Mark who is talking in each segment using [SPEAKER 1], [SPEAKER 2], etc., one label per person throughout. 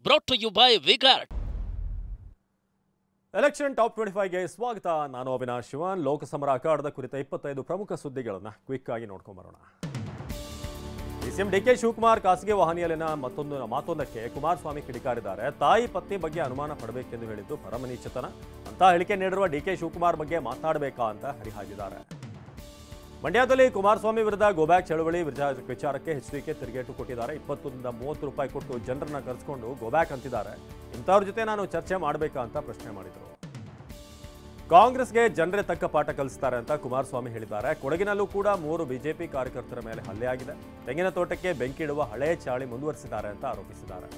[SPEAKER 1] brought to you by Vigard.
[SPEAKER 2] Election top 25ಗೆ ಸ್ವಾಗತ. ನಾನು ಅವಿನಾಶ್ ಶಿವನ್. ಲೋಕಸಮರ ಅಖಾಡದ ಕುರಿತ 25 ಪ್ರಮುಖ ಸುದ್ದಿಗಳನ್ನು ಕ್ವಿಕ್ ಆಗಿ ನೋಡ್ಕೊಂಡು ಬರೋಣ. ಸಿಎಂ ಡಿಕೆ ಶಿವಕುಮಾರ್ ಖಾಸಗಿ ವಾಹನಿಯಲ್ಲಿನ ಮಾತೊಂದಕ್ಕೆ ಕುಮಾರಸ್ವಾಮಿ ಕಿಡಿಕಾರಿದ್ದಾರೆ. ತಾಯಿ ಪತ್ನಿ ಬಗ್ಗೆ ಅನುಮಾನ ಪಡಬೇಕೆಂದು ಹೇಳಿದ್ದು ಪರಮನೀಚತನ ಅಂತ ಹೇಳಿಕೆ ನೀಡಿರುವ ಡಿಕೆ ಶಿವಕುಮಾರ್ ಬಗ್ಗೆ ಮಾತನಾಡಬೇಕಾ ಅಂತ ಹರಿಹಾಯ್ದಿದ್ದಾರೆ. ಮಂಡ್ಯದಲ್ಲಿ ಕುಮಾರಸ್ವಾಮಿ ವಿರುದ್ಧ ಗೋಬ್ಯಾಕ್ ಚಳವಳಿ ವಿಚಾರಕ್ಕೆ ಎಚ್ಡಿಕೆ ತಿರುಗೇಟು ಕೊಟ್ಟಿದ್ದಾರೆ. 20ರಿಂದ 30 ರೂಪಾಯಿ ಕೊಟ್ಟು ಜನರನ್ನ ಕರೆಸಿಕೊಂಡು ಗೋಬ್ಯಾಕ್ ಅಂತಿದ್ದಾರೆ. ಇಂಥವ್ರ ಜೊತೆ ನಾನು ಚರ್ಚೆ ಮಾಡಬೇಕಾ ಅಂತ ಪ್ರಶ್ನೆ ಮಾಡಿದರು. ಕಾಂಗ್ರೆಸ್ಗೆ ಜನರೇ ತಕ್ಕ ಪಾಠ ಕಲಿಸ್ತಾರೆ ಅಂತ ಕುಮಾರಸ್ವಾಮಿ ಹೇಳಿದ್ದಾರೆ. ಕೊಡಗಿನಲ್ಲೂ ಕೂಡ 3 ಬಿಜೆಪಿ ಕಾರ್ಯಕರ್ತರ ಮೇಲೆ ಹಲ್ಲೆ ಆಗಿದೆ. ತೆಂಗಿನ ತೋಟಕ್ಕೆ ಬೆಂಕಿ ಇಡುವ ಹಳೆ ಚಾಳಿ ಮುಂದುವರಿಸಿದ್ದಾರೆ ಅಂತ ಆರೋಪಿಸಿದ್ದಾರೆ.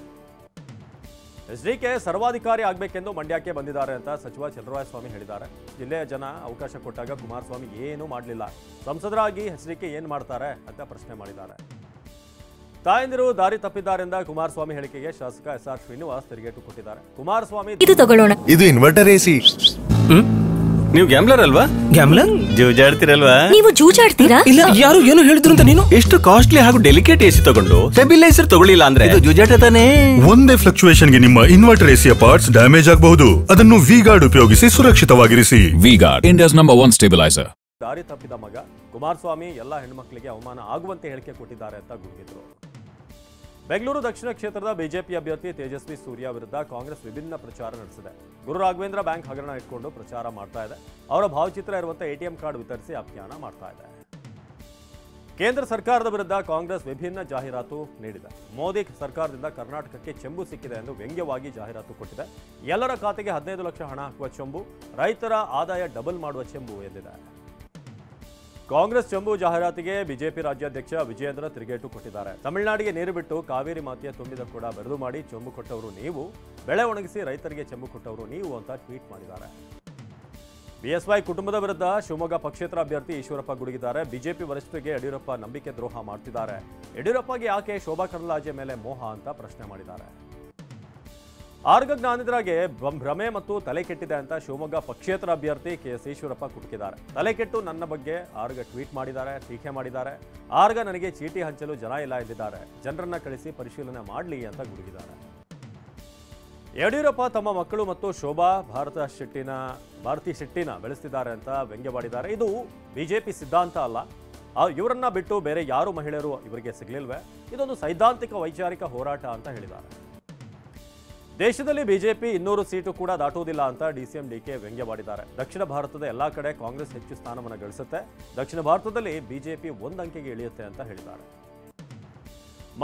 [SPEAKER 2] ಎಚ್ಡಿಕೆ ಸರ್ವಾಧಿಕಾರಿ ಆಗಬೇಕೆಂದು ಮಂಡ್ಯಕ್ಕೆ ಬಂದಿದ್ದಾರೆ ಅಂತ ಸಚಿವ ಚಲುವರಾಯಸ್ವಾಮಿ ಹೇಳಿದ್ದಾರೆ. ಜಿಲ್ಲೆಯ ಜನ ಅವಕಾಶ ಕೊಟ್ಟಾಗ ಕುಮಾರಸ್ವಾಮಿ ಏನೂ ಮಾಡಲಿಲ್ಲ. ಸಂಸದರಾಗಿ ಎಚ್ಡಿಕೆ ಏನು ಮಾಡ್ತಾರೆ ಅಂತ ಪ್ರಶ್ನೆ ಮಾಡಿದ್ದಾರೆ. ತಾಯಂದಿರು ದಾರಿ ತಪ್ಪಿದ್ದಾರೆಂದ ಕುಮಾರಸ್ವಾಮಿ ಹೇಳಿಕೆಗೆ ಶಾಸಕ ಎಸ್ಆರ್ ಶ್ರೀನಿವಾಸ್ ತಿರುಗೇಟು ಕೊಟ್ಟಿದ್ದಾರೆ. ಕುಮಾರಸ್ವಾಮಿ
[SPEAKER 3] ಇದು ಇನ್ವರ್ಟರ್ ಎಸಿ.
[SPEAKER 4] ನೀವು ಗ್ಯಾಮ್ಲರ್ ಅಲ್ವಾ? ಗ್ಯಾಮ್ಲರ್ ಜೂಜಾಡ್ತಿರಲ್ವಾ?
[SPEAKER 5] ನೀವು ಜೂಜಾಡ್ತೀರಾ?
[SPEAKER 4] ಇಲ್ಲ, ಯಾರು ಏನು ಹೇಳಿದ್ರು ಅಂತ ನೀನು ಎಷ್ಟು ಕಾಸ್ಟ್ಲಿ ಹಾಗೂ ಡೆಲಿಕೇಟ್ ಎಸಿ ತಗೊಂಡು ಸ್ಟೆಬಿಲೈಸರ್ ತಗೊಳ್ಳಿಲ್ಲ ಅಂದ್ರೆ ಇದು ಜೂಜಾಟ ತಾನೇ.
[SPEAKER 3] ಒಂದೇ ಫ್ಲಕ್ಚುಯೇಷನ್ ಗೆ ನಿಮ್ಮ ಇನ್ವರ್ಟರ್ ಎಸಿಯ ಪಾರ್ಟ್ಸ್ ಡ್ಯಾಮೇಜ್ ಆಗಬಹುದು. ಅದನ್ನು ವಿಗಾರ್ಡ್ ಉಪಯೋಗಿಸಿ ಸುರಕ್ಷಿತವಾಗಿರಿಸಿ.
[SPEAKER 6] V Guard, India's number 1 stabiliser.
[SPEAKER 2] ದಾರಿ ತಪ್ಪಿದ ಮಗ ಕುಮಾರಸ್ವಾಮಿ ಎಲ್ಲ ಹೆಣ್ಮಕ್ಳಿಗೆ ಅವಮಾನ ಆಗುವಂತೆ ಹೇಳಿಕೆ ಕೊಟ್ಟಿದ್ದಾರೆ ಅಂತ ಗುಡುಗಿದ್ರು. ಬೆಂಗಳೂರು ದಕ್ಷಿಣ ಕ್ಷೇತ್ರದ ಬಿಜೆಪಿ ಅಭ್ಯರ್ಥಿ ತೇಜಸ್ವಿ ಸೂರ್ಯ ವಿರುದ್ಧ ಕಾಂಗ್ರೆಸ್ ವಿಭಿನ್ನ ಪ್ರಚಾರ ನಡೆಸಿದೆ. ಗುರು ರಾಘವೇಂದ್ರ ಬ್ಯಾಂಕ್ ಹಗರಣ ಇಟ್ಕೊಂಡು ಪ್ರಚಾರ ಮಾಡ್ತಾ ಇದೆ. ಅವರ ಭಾವಚಿತ್ರ ಇರುವಂತಹ ಎಟಿಎಂ ಕಾರ್ಡ್ ವಿತರಿಸಿ ಅಭಿಯಾನ ಮಾಡ್ತಾ ಇದೆ. ಕೇಂದ್ರ ಸರ್ಕಾರದ ವಿರುದ್ಧ ಕಾಂಗ್ರೆಸ್ ವಿಭಿನ್ನ ಜಾಹೀರಾತು ನೀಡಿದೆ. ಮೋದಿ ಸರ್ಕಾರದಿಂದ ಕರ್ನಾಟಕಕ್ಕೆ ಚೆಂಬು ಸಿಕ್ಕಿದೆ ಎಂದು ವ್ಯಂಗ್ಯವಾಗಿ ಜಾಹೀರಾತು ಕೊಟ್ಟಿದೆ. ಎಲ್ಲರ ಖಾತೆಗೆ 15 ಲಕ್ಷ ಹಣ ಹಾಕುವ ಚೆಂಬು, ರೈತರ ಆದಾಯ ಡಬಲ್ ಮಾಡುವ ಚೆಂಬು ಎಂದಿದೆ. ಕಾಂಗ್ರೆಸ್ ಚೆಂಬು ಜಾಹೀರಾತಿಗೆ ಬಿಜೆಪಿ ರಾಜ್ಯಾಧ್ಯಕ್ಷ ವಿಜಯೇಂದ್ರ ತಿರುಗೇಟು ಕೊಟ್ಟಿದ್ದಾರೆ. ತಮಿಳುನಾಡಿಗೆ ನೀರು ಬಿಟ್ಟು ಕಾವೇರಿ ಮಾತೆಯ ತುಂಬಿದ ಕೂಡ ಬರೆದು ಮಾಡಿ ಚೆಂಬು ಕೊಟ್ಟವರು ನೀವು, ಬೆಳೆ ಒಣಗಿಸಿ ರೈತರಿಗೆ ಚೆಂಬು ಕೊಟ್ಟವರು ನೀವು ಅಂತ ಟ್ವೀಟ್ ಮಾಡಿದ್ದಾರೆ. ಬಿಎಸ್ವೈ ಕುಟುಂಬದ ವಿರುದ್ಧ ಶಿವಮೊಗ್ಗ ಪಕ್ಷೇತರ ಅಭ್ಯರ್ಥಿ ಈಶ್ವರಪ್ಪ ಗುಡುಗಿದ್ದಾರೆ. ಬಿಜೆಪಿ ವರಿಷ್ಠರಿಗೆ ಯಡಿಯೂರಪ್ಪ ನಂಬಿಕೆ ದ್ರೋಹ ಮಾಡ್ತಿದ್ದಾರೆ. ಯಡಿಯೂರಪ್ಪಗೆ ಯಾಕೆ ಶೋಭಾ ಕರಂದ್ಲಾಜೆ ಮೇಲೆ ಮೋಹ ಅಂತ ಪ್ರಶ್ನೆ ಮಾಡಿದ್ದಾರೆ. ಆರ್ಗ ಜ್ಞಾನಿದರಾಗೆ ಭ್ರಮೆ ಮತ್ತು ತಲೆ ಕೆಟ್ಟಿದೆ ಅಂತ ಶಿವಮೊಗ್ಗ ಪಕ್ಷೇತರ ಅಭ್ಯರ್ಥಿ ಕೆಎಸ್ ಈಶ್ವರಪ್ಪ ಕುಟುಕಿದ್ದಾರೆ. ತಲೆ ಕೆಟ್ಟು ನನ್ನ ಬಗ್ಗೆ ಆರ್ಗ ಟ್ವೀಟ್ ಮಾಡಿದ್ದಾರೆ, ಟೀಕೆ ಮಾಡಿದ್ದಾರೆ. ಆರ್ಗ ನನಗೆ ಚೀಟಿ ಹಂಚಲು ಜನ ಇಲ್ಲ ಎಂದಿದ್ದಾರೆ. ಜನರನ್ನ ಕಳಿಸಿ ಪರಿಶೀಲನೆ ಮಾಡಲಿ ಅಂತ ಗುಡುಗಿದ್ದಾರೆ. ಯಡಿಯೂರಪ್ಪ ತಮ್ಮ ಮಕ್ಕಳು ಮತ್ತು ಶೋಭಾ ಭಾರತಿ ಶೆಟ್ಟಿನ ಬೆಳೆಸ್ತಿದ್ದಾರೆ ಅಂತ ವ್ಯಂಗ್ಯವಾಡಿದ್ದಾರೆ. ಇದು ಬಿಜೆಪಿ ಸಿದ್ಧಾಂತ ಅಲ್ಲ. ಇವರನ್ನ ಬಿಟ್ಟು ಬೇರೆ ಯಾರು ಮಹಿಳೆಯರು ಇವರಿಗೆ ಸಿಗಲಿಲ್ವೇ? ಇದೊಂದು ಸೈದ್ಧಾಂತಿಕ ವೈಚಾರಿಕ ಹೋರಾಟ ಅಂತ ಹೇಳಿದ್ದಾರೆ. ದೇಶದಲ್ಲಿ ಬಿಜೆಪಿ 200 ಸೀಟು ಕೂಡ ದಾಟುವುದಿಲ್ಲ ಅಂತ ಡಿಸಿಎಂ ಡಿಕೆ ವ್ಯಂಗ್ಯವಾಡಿದ್ದಾರೆ. ದಕ್ಷಿಣ ಭಾರತದ ಎಲ್ಲಾ ಕಡೆ ಕಾಂಗ್ರೆಸ್ ಹೆಚ್ಚು ಸ್ಥಾನವನ್ನು ಗಳಿಸುತ್ತೆ. ದಕ್ಷಿಣ ಭಾರತದಲ್ಲಿ ಬಿಜೆಪಿ 1 ಅಂಕೆಗೆ ಇಳಿಯುತ್ತೆ ಅಂತ ಹೇಳಿದ್ದಾರೆ.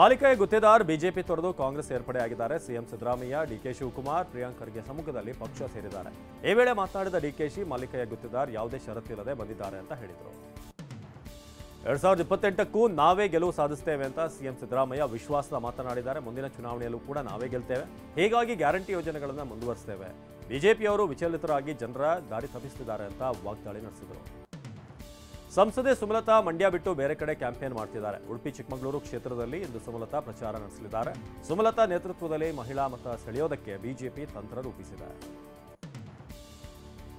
[SPEAKER 2] ಮಾಲಿಕೆಯ ಗುತ್ತೇದಾರ್ ಬಿಜೆಪಿ ತೊರೆದು ಕಾಂಗ್ರೆಸ್ ಸೇರ್ಪಡೆಯಾಗಿದ್ದಾರೆ. ಸಿಎಂ ಸಿದ್ದರಾಮಯ್ಯ, ಡಿಕೆ ಶಿವಕುಮಾರ್, ಪ್ರಿಯಾಂಕ್ ಖರ್ಗೆ ಸಮ್ಮುಖದಲ್ಲಿ ಪಕ್ಷ ಸೇರಿದ್ದಾರೆ. ಈ ವೇಳೆ ಮಾತನಾಡಿದ ಡಿಕೆಶಿ, ಮಾಲಿಕೆಯ ಗುತ್ತೇದಾರ್ ಯಾವುದೇ ಷರತ್ತಿಲ್ಲದೆ ಬಂದಿದ್ದಾರೆ ಅಂತ ಹೇಳಿದರು. 2028ಕ್ಕೂ ನಾವೇ ಗೆಲುವು ಸಾಧಿಸುತ್ತೇವೆ ಅಂತ ಸಿಎಂ ಸಿದ್ದರಾಮಯ್ಯ ವಿಶ್ವಾಸದ ಮಾತನಾಡಿದ್ದಾರೆ. ಮುಂದಿನ ಚುನಾವಣೆಯಲ್ಲೂ ಕೂಡ ನಾವೇ ಗೆಲ್ತೇವೆ. ಹೀಗಾಗಿ ಗ್ಯಾರಂಟಿ ಯೋಜನೆಗಳನ್ನು ಮುಂದುವರಿಸುತ್ತೇವೆ. ಬಿಜೆಪಿಯವರು ವಿಚಲಿತರಾಗಿ ಜನರ ದಾರಿ ತಪ್ಪಿಸುತ್ತಿದ್ದಾರೆ ಅಂತ ವಾಗ್ದಾಳಿ ನಡೆಸಿದರು. ಸಂಸದೆ ಸುಮಲತಾ ಮಂಡ್ಯ ಬಿಟ್ಟು ಬೇರೆ ಕಡೆ ಕ್ಯಾಂಪೇನ್ ಮಾಡ್ತಿದ್ದಾರೆ. ಉಡುಪಿ ಚಿಕ್ಕಮಗಳೂರು ಕ್ಷೇತ್ರದಲ್ಲಿ ಇಂದು ಸುಮಲತಾ ಪ್ರಚಾರ ನಡೆಸಲಿದ್ದಾರೆ. ಸುಮಲತಾ ನೇತೃತ್ವದಲ್ಲಿ ಮಹಿಳಾ ಮತ ಸೆಳೆಯೋದಕ್ಕೆ ಬಿಜೆಪಿ ತಂತ್ರ ರೂಪಿಸಿದೆ.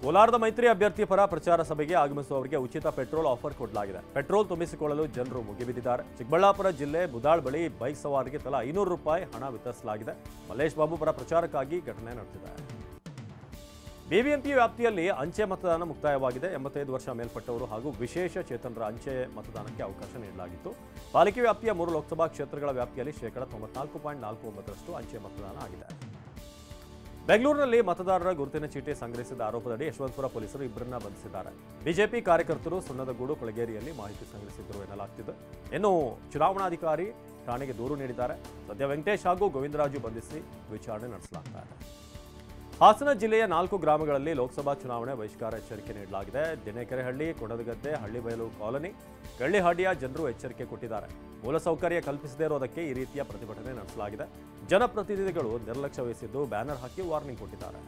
[SPEAKER 2] ಕೋಲಾರದ ಮೈತ್ರಿ ಅಭ್ಯರ್ಥಿ ಪರ ಪ್ರಚಾರ ಸಭೆಗೆ ಆಗಮಿಸುವವರಿಗೆ ಉಚಿತ ಪೆಟ್ರೋಲ್ ಆಫರ್ ಕೊಡಲಾಗಿದೆ. ಪೆಟ್ರೋಲ್ ತುಂಬಿಸಿಕೊಳ್ಳಲು ಜನರು ಮುಗಿಬಿದ್ದಿದ್ದಾರೆ. ಚಿಕ್ಕಬಳ್ಳಾಪುರ ಜಿಲ್ಲೆ ಬುದಾಳ್ ಬಳಿ ಬೈಕ್ ಸವಾರಿಗೆ ತಲಾ 500 ರೂಪಾಯಿ ಹಣ ವಿತರಿಸಲಾಗಿದೆ. ಮಲ್ಲೇಶ್ ಬಾಬು ಪರ ಪ್ರಚಾರಕ್ಕಾಗಿ ಘಟನೆ ನಡೆದಿದೆ. ಬಿಬಿಎಂಪಿ ವ್ಯಾಪ್ತಿಯಲ್ಲಿ ಅಂಚೆ ಮತದಾನ ಮುಕ್ತಾಯವಾಗಿದೆ. 85 ವರ್ಷ ಮೇಲ್ಪಟ್ಟವರು ಹಾಗೂ ವಿಶೇಷ ಚೇತನರ ಅಂಚೆ ಮತದಾನಕ್ಕೆ ಅವಕಾಶ ನೀಡಲಾಗಿತ್ತು. ಪಾಲಿಕೆ ವ್ಯಾಪ್ತಿಯ 3 ಲೋಕಸಭಾ ಕ್ಷೇತ್ರಗಳ ವ್ಯಾಪ್ತಿಯಲ್ಲಿ 94.49% ಅಂಚೆ ಮತದಾನ ಆಗಿದೆ. ಬೆಂಗಳೂರಿನಲ್ಲಿ ಮತದಾರರ ಗುರುತಿನ ಚೀಟಿ ಸಂಗ್ರಹಿಸಿದ ಆರೋಪದಡಿ ಯಶವಂತಪುರ ಪೊಲೀಸರು ಇಬ್ಬರನ್ನ ಬಂಧಿಸಿದ್ದಾರೆ. ಬಿಜೆಪಿ ಕಾರ್ಯಕರ್ತರು ಸುಣ್ಣದಗೂಡು ಕೊಳಗೇರಿಯಲ್ಲಿ ಮಾಹಿತಿ ಸಂಗ್ರಹಿಸಿದ್ರು ಎನ್ನಲಾಗ್ತಿದೆ. ಇನ್ನು ಚುನಾವಣಾಧಿಕಾರಿ ಠಾಣೆಗೆ ದೂರು ನೀಡಿದ್ದಾರೆ. ಸದ್ಯ ವೆಂಕಟೇಶ್ ಹಾಗೂ ಗೋವಿಂದರಾಜು ಬಂಧಿಸಿ ವಿಚಾರಣೆ ನಡೆಸಲಾಗ್ತಾ ಇದೆ. ಹಾಸನ ಜಿಲ್ಲೆಯ 4 ಗ್ರಾಮಗಳಲ್ಲಿ ಲೋಕಸಭಾ ಚುನಾವಣೆ ಬಹಿಷ್ಕಾರ ಎಚ್ಚರಿಕೆ ನೀಡಲಾಗಿದೆ. ದಿನೇಕೆರೆಹಳ್ಳಿ, ಕೊಡದಗದ್ದೆ, ಹಳ್ಳಿಬಯಲು ಕಾಲೋನಿ, ಕಳ್ಳಿಹಾಡಿಯ ಜನರು ಎಚ್ಚರಿಕೆ ಕೊಟ್ಟಿದ್ದಾರೆ. ಮೂಲಸೌಕರ್ಯ ಕಲ್ಪಿಸದೇ ಇರೋದಕ್ಕೆ ಈ ರೀತಿಯ ಪ್ರತಿಭಟನೆ ನಡೆಸಲಾಗಿದೆ. ಜನಪ್ರತಿನಿಧಿಗಳು ನಿರ್ಲಕ್ಷ್ಯ ವಹಿಸಿದ್ದು ಬ್ಯಾನರ್ ಹಾಕಿ ವಾರ್ನಿಂಗ್ ಕೊಟ್ಟಿದ್ದಾರೆ.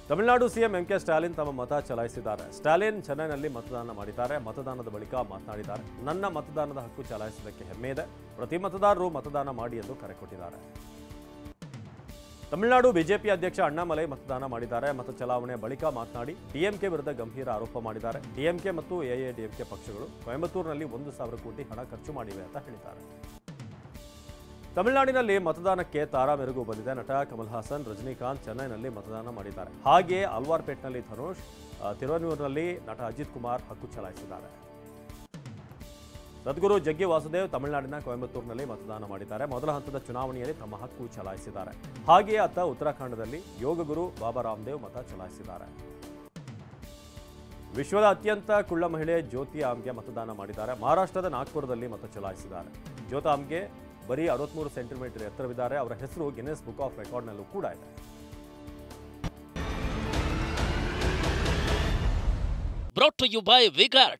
[SPEAKER 2] ತಮಿಳುನಾಡು ಸಿಎಂ ಎಂಕೆ ಸ್ಟಾಲಿನ್ ತಮ್ಮ ಮತ ಚಲಾಯಿಸಿದ್ದಾರೆ. ಸ್ಟಾಲಿನ್ ಚೆನ್ನೈನಲ್ಲಿ ಮತದಾನ ಮಾಡಿದ್ದಾರೆ. ಮತದಾನದ ಬಳಿಕ ಮಾತನಾಡಿದ್ದಾರೆ. ನನ್ನ ಮತದಾನದ ಹಕ್ಕು ಚಲಾಯಿಸಿದ್ದಕ್ಕೆ ಹೆಮ್ಮೆ ಇದೆ. ಪ್ರತಿ ಮತದಾರರು ಮತದಾನ ಮಾಡಿ ಎಂದು ಕರೆ ಕೊಟ್ಟಿದ್ದಾರೆ. ತಮಿಳುನಾಡು ಬಿಜೆಪಿ ಅಧ್ಯಕ್ಷ ಅಣ್ಣಾಮಲೈ ಮತದಾನ ಮಾಡಿದ್ದಾರೆ. ಮತ ಚಲಾವಣೆ ಬಳಿಕ ಮಾತನಾಡಿ ಡಿಎಂಕೆ ವಿರುದ್ಧ ಗಂಭೀರ ಆರೋಪ ಮಾಡಿದ್ದಾರೆ. ಡಿಎಂಕೆ ಮತ್ತು ಎಐಎಡಿಎಂಕೆ ಪಕ್ಷಗಳು ಕೊಯಂಬತ್ತೂರಿನಲ್ಲಿ 1,000 ಕೋಟಿ ಹಣ ಖರ್ಚು ಮಾಡಿವೆ ಅಂತ ಹೇಳಿದ್ದಾರೆ. ತಮಿಳುನಾಡಿನಲ್ಲಿ ಮತದಾನಕ್ಕೆ ತಾರಾ ಮೆರುಗು ಬಂದಿದೆ. ನಟ ಕಮಲ್ ಹಾಸನ್, ರಜನಿಕಾಂತ್ ಚೆನ್ನೈನಲ್ಲಿ ಮತದಾನ ಮಾಡಿದ್ದಾರೆ. ಹಾಗೆಯೇ ಅಲ್ವಾರ್ಪೇಟ್ನಲ್ಲಿ ಧನುಷ್, ತಿರುವನೂರಿನಲ್ಲಿ ನಟ ಅಜಿತ್ ಕುಮಾರ್ ಹಕ್ಕು ಚಲಾಯಿಸಿದ್ದಾರೆ. ಸದ್ಗುರು ಜಗ್ಗಿ ವಾಸುದೇವ್ ತಮಿಳುನಾಡಿನ ಕೊಯಂಬತ್ತೂರಿನಲ್ಲಿ ಮತದಾನ ಮಾಡಿದ್ದಾರೆ. ಮೊದಲ ಹಂತದ ಚುನಾವಣೆಯಲ್ಲಿ ತಮ್ಮ ಹಕ್ಕು ಚಲಾಯಿಸಿದ್ದಾರೆ. ಹಾಗೆಯೇ ಅತ್ತ ಉತ್ತರಾಖಂಡದಲ್ಲಿ ಯೋಗಗುರು ಬಾಬಾ ರಾಮದೇವ್ ಮತ ಚಲಾಯಿಸಿದ್ದಾರೆ. ವಿಶ್ವದ ಅತ್ಯಂತ ಕುಳ್ಳ ಮಹಿಳೆ ಜ್ಯೋತಿ ಆಮ್ಗೆ ಮತದಾನ ಮಾಡಿದ್ದಾರೆ. ಮಹಾರಾಷ್ಟ್ರದ ನಾಗ್ಪುರದಲ್ಲಿ ಮತ ಚಲಾಯಿಸಿದ್ದಾರೆ. ಜ್ಯೋತಿ ಆಮ್ಗೆ ಬರೀ 63 ಸೆಂಟಿಮೀಟರ್ ಎತ್ತರವಿದ್ದಾರೆ. ಅವರ ಹೆಸರು ಗಿನ್ನೆಸ್ ಬುಕ್ ಆಫ್ ರೆಕಾರ್ಡ್ನಲ್ಲೂ ಕೂಡ ಇದೆ.
[SPEAKER 1] Brought to you by Vigart.